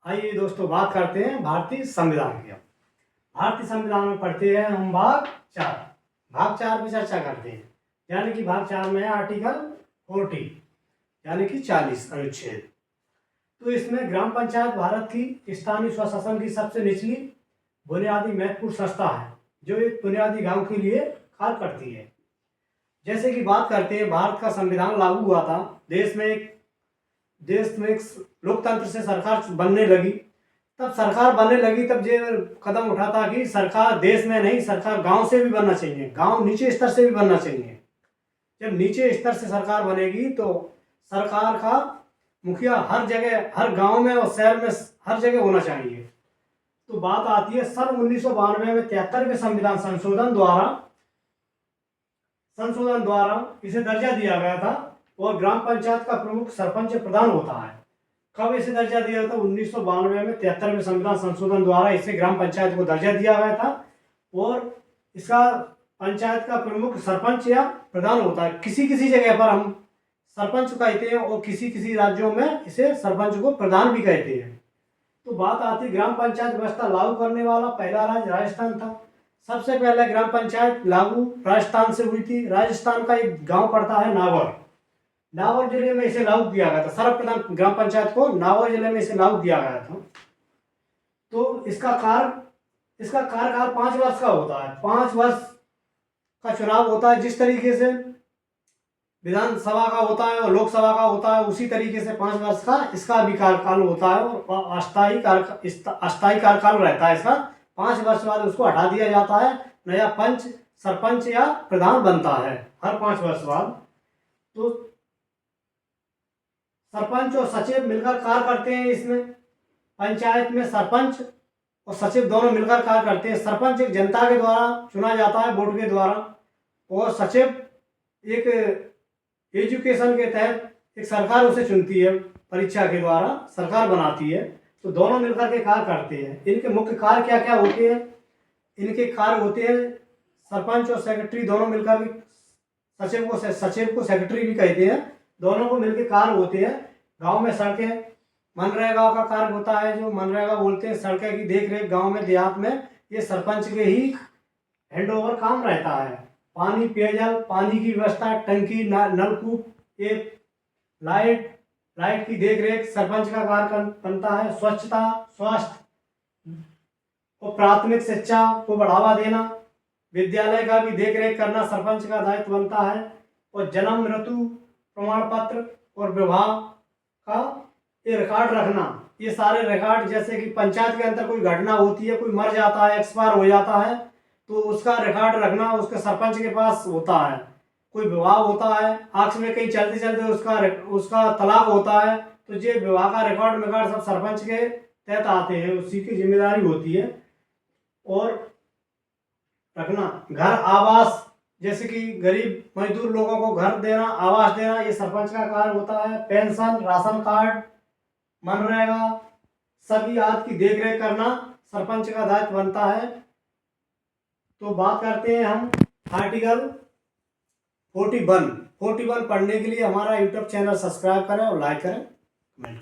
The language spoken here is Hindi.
आइए दोस्तों, बात करते हैं भारतीय संविधान की। भारतीय संविधान में पढ़ते हैं हम भाग चार पे चर्चा करते हैं। यानी कि भाग चार में है आर्टिकल 40 यानी कि 40 अनुच्छेद। तो इसमें ग्राम पंचायत भारत की स्थानीय स्वशासन की सबसे निचली बुनियादी महत्वपूर्ण संस्था है, जो एक बुनियादी गांव के लिए कार्य करती है। जैसे कि बात करते हैं, भारत का संविधान लागू हुआ था, देश में एक लोकतंत्र से सरकार बनने लगी। तब ये कदम उठा था कि सरकार देश में नहीं, सरकार गांव से भी बनना चाहिए, गांव नीचे स्तर से भी बनना चाहिए। जब नीचे स्तर से सरकार बनेगी तो सरकार का मुखिया हर जगह, हर गांव में और शहर में हर जगह होना चाहिए। तो बात आती है सन 1992 में 73वें संविधान संशोधन द्वारा इसे दर्जा दिया गया था और ग्राम पंचायत का प्रमुख सरपंच प्रधान होता है। कब इसे दर्जा दिया था? 1992 में 73वें संविधान संशोधन द्वारा इसे ग्राम पंचायत को दर्जा दिया गया था और इसका पंचायत का प्रमुख सरपंच या प्रधान होता है। किसी किसी जगह पर हम सरपंच कहते हैं और किसी किसी राज्यों में इसे सरपंच को प्रधान भी कहते हैं। तो बात आती, ग्राम पंचायत व्यवस्था लागू करने वाला पहला राज्य राजस्थान था। सबसे पहले ग्राम पंचायत लागू राजस्थान से हुई थी। राजस्थान का एक गांव पड़ता है नागौर जिले में इसे लागू किया गया था। सर्वप्रथम ग्राम पंचायत को नागौर जिले में इसे लागू किया गया था। तो इसका कार्यकाल 5 वर्ष का होता है। 5 वर्ष का चुनाव होता है। जिस तरीके से विधानसभा का होता है और लोकसभा का होता है, उसी तरीके से 5 वर्ष का इसका भी कार्यकाल होता है और अस्थायी कार्यकाल रहता है इसका। 5 वर्ष बाद उसको हटा दिया जाता है, नया सरपंच या प्रधान बनता है हर 5 वर्ष बाद। तो सरपंच और सचिव मिलकर कार्य करते हैं। इसमें पंचायत में सरपंच और सचिव दोनों मिलकर कार्य करते हैं। सरपंच एक जनता के द्वारा चुना जाता है, वोट के द्वारा, और सचिव एक एजुकेशन के तहत एक सरकार उसे चुनती है, परीक्षा के द्वारा सरकार बनाती है। तो दोनों मिलकर के कार्य करते हैं। इनके मुख्य कार्य क्या क्या होते हैं? इनके कार्य होते हैं, सरपंच और सेक्रेटरी दोनों मिलकर, सचिव को सेक्रेटरी भी कहते हैं, दोनों को मिलकर कार्य होते हैं। गांव में सड़कें, मनरेगा का कार्य होता है, जो मनरेगा बोलते हैं, सड़कें की देख रेख गाँव में, देहात में, ये सरपंच के ही हैंडओवर काम रहता है। पानी, पेयजल, पानी की व्यवस्था, टंकी, नलकूप, एक लाइट की देखरेख सरपंच का कार्य बनता है। स्वच्छता, स्वास्थ्य और प्राथमिक शिक्षा को बढ़ावा देना, विद्यालय का भी देखरेख करना सरपंच का दायित्व बनता है। और जन्म, मृत्यु प्रमाण पत्र और विवाह का ये रिकॉर्ड रखना, ये सारे रिकॉर्ड, जैसे कि पंचायत के अंदर कोई घटना होती है, कोई मर जाता है, एक्सपायर हो जाता है, तो उसका रिकॉर्ड रखना उसके सरपंच के पास होता है। कोई विवाह होता है, आँख में कहीं चलते चलते उसका तलाक होता है, तो ये विवाह का रिकॉर्ड सब सरपंच के तहत आते हैं, उसी की जिम्मेदारी होती है। और रखना घर, आवास, जैसे कि गरीब मजदूर लोगों को घर देना, आवास देना, ये सरपंच का कार्य होता है। पेंशन, राशन कार्ड, मनरेगा, सभी आदि की देखरेख करना सरपंच का दायित्व बनता है। तो बात करते हैं हम आर्टिकल 41 पढ़ने के लिए हमारा यूट्यूब चैनल सब्सक्राइब करें और लाइक करें।